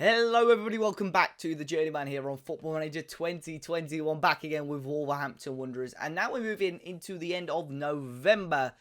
Hello everybody, welcome back to the Journeyman here on Football Manager 2021, back again with Wolverhampton Wanderers. And now we're moving into the end of November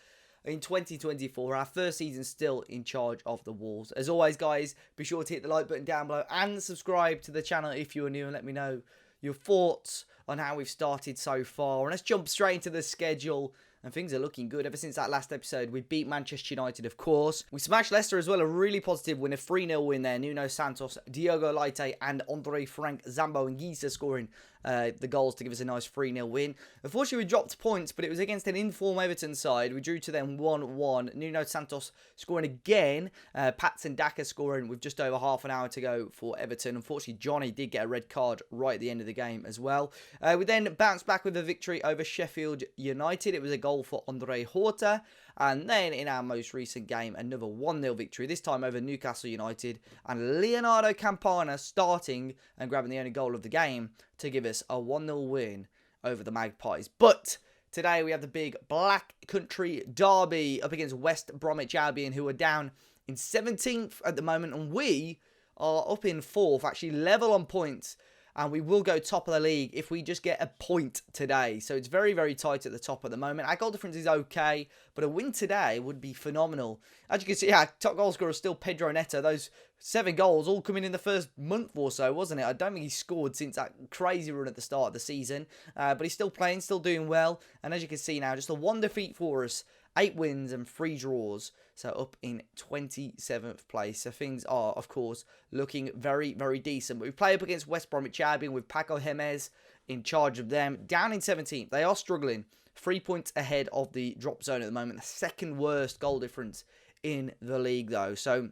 in 2024, our first season still in charge of the Wolves. As always guys, be sure to hit the like button down below and subscribe to the channel if you are new, and let me know your thoughts on how we've started so far. And let's jump straight into the schedule. And things are looking good. Ever since that last episode, we beat Manchester United, of course. We smashed Leicester as well, a really positive win, a 3-0 win there. Nuno Santos, Diogo Leite and Andre Frank, Zambo and Gisa scoring the goals to give us a nice 3-0 win. Unfortunately, we dropped points, but it was against an inform Everton side. We drew to them 1-1. Nuno Santos scoring again. Pats and Daka scoring with just over half an hour to go for Everton. Unfortunately, Johnny did get a red card right at the end of the game as well. We then bounced back with a victory over Sheffield United. It was a goal for Andre Horta. And then in our most recent game, another 1-0 victory, this time over Newcastle United. And Leonardo Campana starting and grabbing the only goal of the game to give us a 1-0 win over the Magpies. But today we have the big Black Country derby up against West Bromwich Albion, who are down in 17th at the moment. And we are up in 4th, actually level on points. And we will go top of the league if we just get a point today. So it's very, very tight at the top at the moment. Our goal difference is okay, but a win today would be phenomenal. As you can see, our top goal scorer is still Pedro Neto. Those 7 goals all coming in the first month or so, wasn't it? I don't think he's scored since that crazy run at the start of the season. But he's still playing, still doing well. And as you can see now, just a 1 defeat for us. 8 wins and 3 draws, so up in 27th place. So things are, of course, looking very, very decent. But we play up against West Bromwich Albion with Paco Jimenez in charge of them. Down in 17th. They are struggling. 3 points ahead of the drop zone at the moment. The second worst goal difference in the league, though. So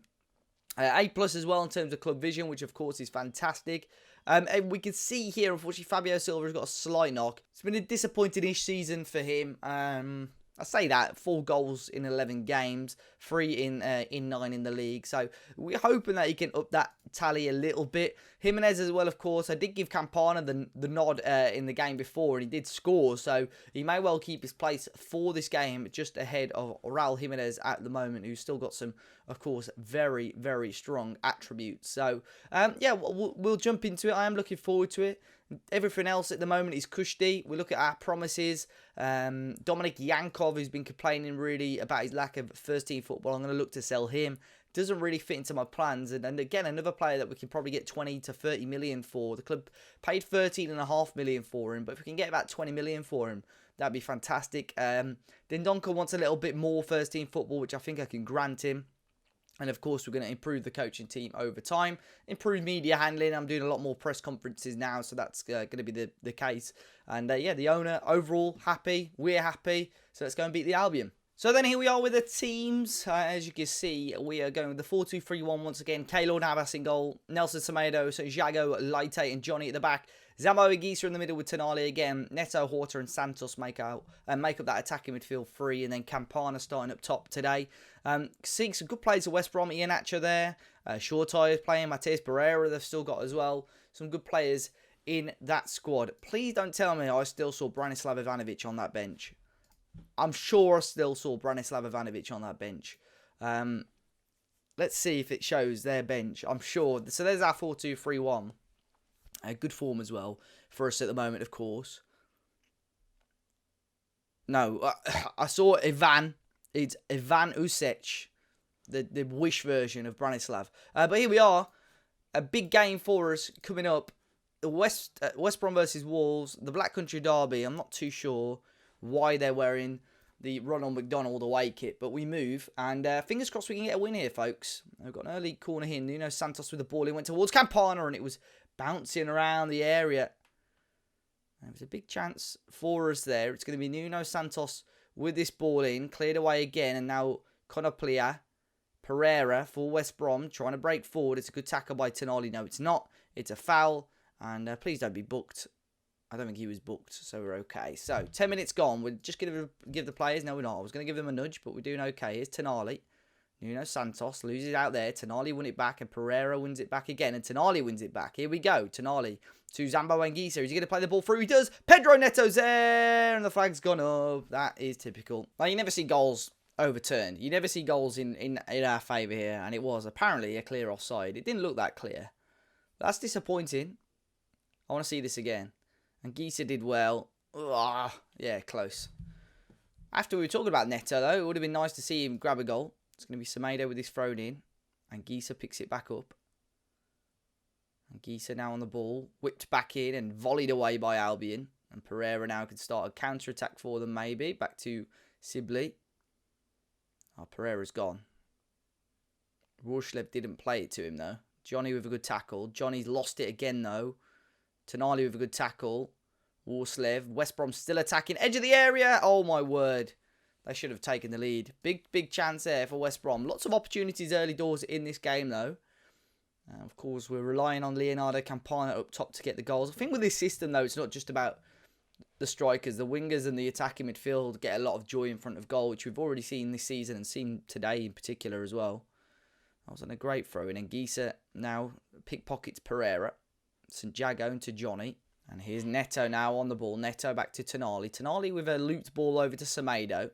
A+ as well in terms of club vision, which, of course, is fantastic. And we can see here, unfortunately, Fabio Silva has got a slight knock. It's been a disappointing-ish season for him. I say that, 4 goals in 11 games, 3 in 9 in the league. So we're hoping that he can up that tally a little bit. Jimenez as well, of course. I did give Campana the nod in the game before, and he did score. So he may well keep his place for this game, just ahead of Raul Jimenez at the moment, who's still got some, of course, very, very strong attributes. So, yeah, we'll jump into it. I am looking forward to it. Everything else at the moment is cushy. We look at our promises. Dominic Yankov, who's been complaining really about his lack of first-team football. I'm going to look to sell him. Doesn't really fit into my plans. And again, another player that we can probably get 20 to 30 million for. The club paid 13.5 million for him, but if we can get about 20 million for him, that'd be fantastic. Dendonka wants a little bit more first-team football, which I think I can grant him. And, of course, we're going to improve the coaching team over time. Improve media handling. I'm doing a lot more press conferences now, so that's going to be the case. And, yeah, the owner, overall, happy. We're happy. So let's go and beat the Albion. So then here we are with the teams. As you can see, we are going with the 4-2-3-1 once again. Keylor Navas in goal. Nelson Semedo, so Jago, Leite and Johnny at the back. Zambo and Gisa in the middle with Tonali again. Neto, Horta and Santos make up that attacking midfield 3. And then Campana starting up top today. Seeing some good players at West Brom. Ian Atcher there. Shortai is playing. Matheus Pereira they've still got as well. Some good players in that squad. Please don't tell me I still saw Branislav Ivanovic on that bench. I'm sure I still saw Branislav Ivanovic on that bench. Let's see if it shows their bench. I'm sure. So there's our 4-2-3-1. Good form as well for us at the moment, of course. No, I saw Ivan. It's Ivan Usic, the Wish version of Branislav. But here we are. A big game for us coming up. The West Brom versus Wolves. The Black Country derby. I'm not too sure why they're wearing the Ronald McDonald away kit, but we move. And fingers crossed we can get a win here, folks. We've got an early corner here. Nuno Santos with the ball. He went towards Campana, and it was bouncing around the area. There was a big chance for us there. It's going to be Nuno Santos with this ball in. Cleared away again. And now Konoplia, Pereira for West Brom. Trying to break forward. It's a good tackle by Tonali. No, it's not. It's a foul. And please don't be booked. I don't think he was booked, so we're okay. So, 10 minutes gone. We're just going to give the players... No, we're not. I was going to give them a nudge, but we're doing okay. Here's Tonali. Nuno Santos loses out there. Tonali won it back, and Pereira wins it back again, and Tonali wins it back. Here we go. Tonali to Zambo and Gisa. Is he going to play the ball through? He does. Pedro Neto's there, and the flag's gone up. That is typical. Like, you never see goals overturned. You never see goals in our favour here, and it was apparently a clear offside. It didn't look that clear. That's disappointing. I want to see this again. And Gisa did well. Ugh, yeah, close. After we were talking about Neto, though, it would have been nice to see him grab a goal. It's going to be Semedo with his thrown in. And Gisa picks it back up. And Gisa now on the ball. Whipped back in and volleyed away by Albion. And Pereira now can start a counter-attack for them, maybe. Back to Sibley. Oh, Pereira's gone. Rorslev didn't play it to him, though. Johnny with a good tackle. Johnny's lost it again, though. Tonali with a good tackle. Rorslev. West Brom still attacking. Edge of the area. Oh, my word. They should have taken the lead. Big chance there for West Brom. Lots of opportunities early doors in this game, though. Of course, we're relying on Leonardo Campana up top to get the goals. I think with this system, though, it's not just about the strikers. The wingers and the attacking midfield get a lot of joy in front of goal, which we've already seen this season and seen today in particular as well. That was on a great throw in. And Gisa now pickpockets Pereira. St. Jago into Johnny. And here's Neto now on the ball. Neto back to Tonali. Tonali with a looped ball over to Semedo.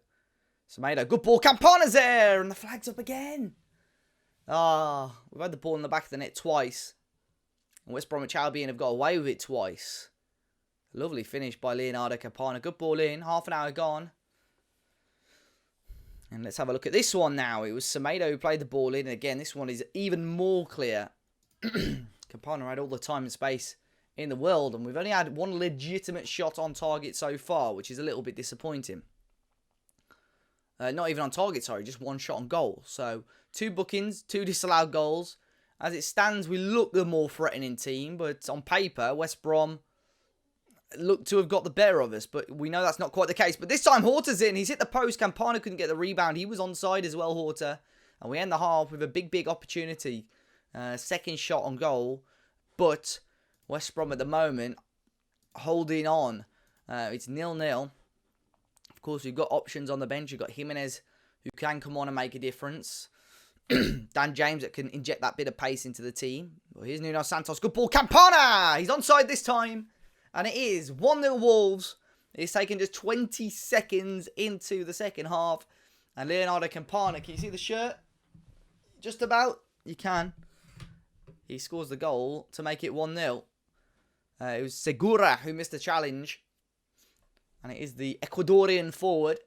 Semedo, good ball. Campana's there. And the flag's up again. We've had the ball in the back of the net twice. And West Bromwich Albion have got away with it twice. Lovely finish by Leonardo Campana. Good ball in. Half an hour gone. And let's have a look at this one now. It was Semedo who played the ball in. And again, this one is even more clear. Campana had all the time and space in the world. And we've only had one legitimate shot on target so far, which is a little bit disappointing. Not even on target, sorry. Just one shot on goal. So, 2 bookings, 2 disallowed goals. As it stands, we look the more threatening team. But on paper, West Brom look to have got the better of us, but we know that's not quite the case. But this time, Horta's in. He's hit the post. Campana couldn't get the rebound. He was onside as well, Horta. And we end the half with a big opportunity. Second shot on goal. But West Brom at the moment holding on. It's 0-0. Of course, we've got options on the bench. We've got Jimenez, who can come on and make a difference. Dan James that can inject that bit of pace into the team. Well, here's Nuno Santos. Good ball. Campana! He's onside this time. And it is 1-0 Wolves. It's taken just 20 seconds into the second half. And Leonardo Campana, can you see the shirt? Just about. You can. He scores the goal to make it 1-0. It was Segura who missed the challenge. And it is the Ecuadorian forward,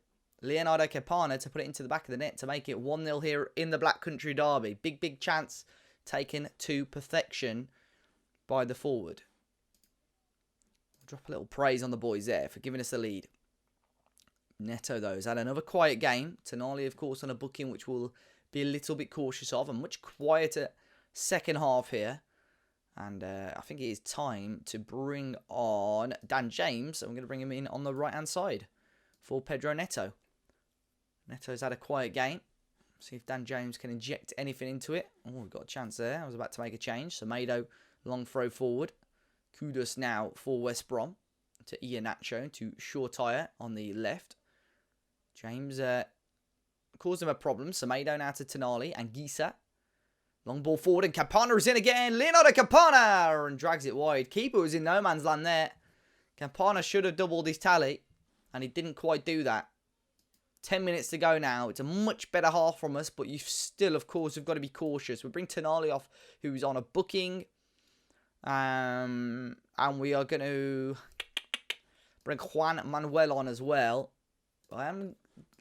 Leonardo Campana, to put it into the back of the net to make it 1-0 here in the Black Country Derby. Big chance taken to perfection by the forward. Drop a little praise on the boys there for giving us the lead. Neto, though, has had another quiet game. Tonali, of course, on a booking, which we'll be a little bit cautious of. A much quieter second half here. And I think it is time to bring on Dan James. I'm going to bring him in on the right-hand side for Pedro Neto. Neto's had a quiet game. See if Dan James can inject anything into it. Oh, we've got a chance there. I was about to make a change. Semedo, long throw forward. Kudos now for West Brom to Iheanacho to Shortire on the left. James caused him a problem. Semedo now to Tonali and Gisa. Long ball forward and Campana is in again. Leonardo Campana and drags it wide. Keeper was in no man's land there. Campana should have doubled his tally and he didn't quite do that. 10 minutes to go now. It's a much better half from us, but you still, of course, have got to be cautious. We bring Tonali off, who's on a booking. And we are going to bring Juan Manuel on as well. I am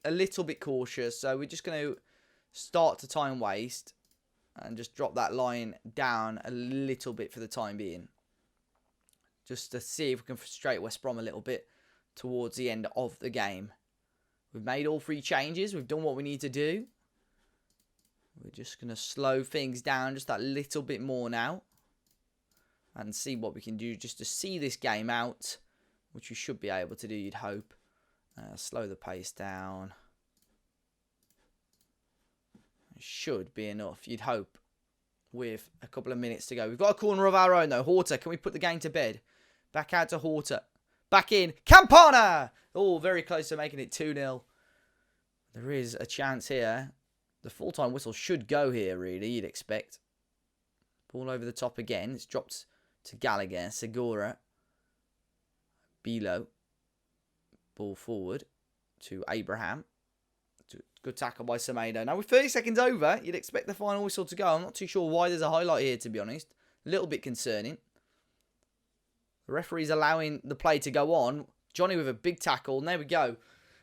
a little bit cautious, so we're just going to start to time waste and just drop that line down a little bit for the time being. Just to see if we can frustrate West Brom a little bit towards the end of the game. We've made all 3 changes. We've done what we need to do. We're just going to slow things down just that little bit more now. And see what we can do just to see this game out. Which we should be able to do, you'd hope. Slow the pace down. It should be enough, you'd hope. With a couple of minutes to go. We've got a corner of our own though. Horta, can we put the game to bed? Back out to Horta. Back in. Campana! Oh, very close to making it 2-0. There is a chance here. The full-time whistle should go here, really, you'd expect. Ball over the top again. It's dropped to Gallagher. Segura. Bilo. Ball forward to Abraham. Good tackle by Semedo. Now, with 30 seconds over, you'd expect the final whistle to go. I'm not too sure why there's a highlight here, to be honest. A little bit concerning. The referee's allowing the play to go on. Johnny with a big tackle. And there we go.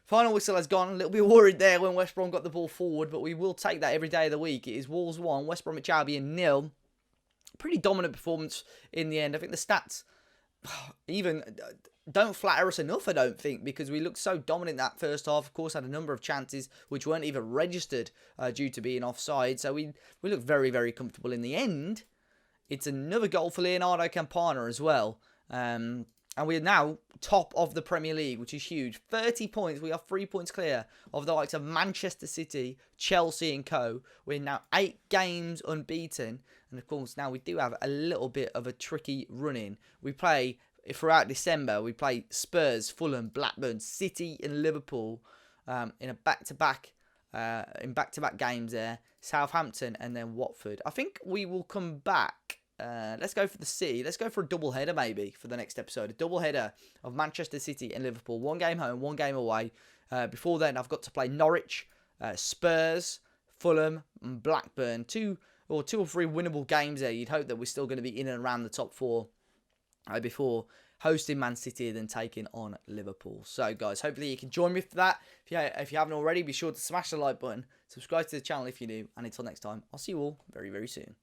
Final whistle has gone. A little bit worried there when West Brom got the ball forward. But we will take that every day of the week. It is Wolves 1, West Bromwich Albion 0. Pretty dominant performance in the end. I think the stats even don't flatter us enough, I don't think, because we looked so dominant that first half. Of course, had a number of chances which weren't even registered due to being offside. So we looked very, very comfortable in the end. It's another goal for Leonardo Campana as well. And we're now top of the Premier League, which is huge. 30 points. We are 3 points clear of the likes of Manchester City, Chelsea and co. We're now 8 games unbeaten. And of course, now we do have a little bit of a tricky run-in. We play, throughout December, we play Spurs, Fulham, Blackburn, City and Liverpool in a back-to-back games there. Southampton and then Watford. I think we will come back. Let's go for the City. Let's go for a double header maybe for the next episode. A double header of Manchester City and Liverpool. 1 game home, 1 game away. Before then, I've got to play Norwich, Spurs, Fulham, and Blackburn. Two or 3 winnable games there. You'd hope that we're still going to be in and around the top 4 before hosting Man City and then taking on Liverpool. So, guys, hopefully you can join me for that. If you haven't already, be sure to smash the like button. Subscribe to the channel if you're new. And until next time, I'll see you all very, very soon.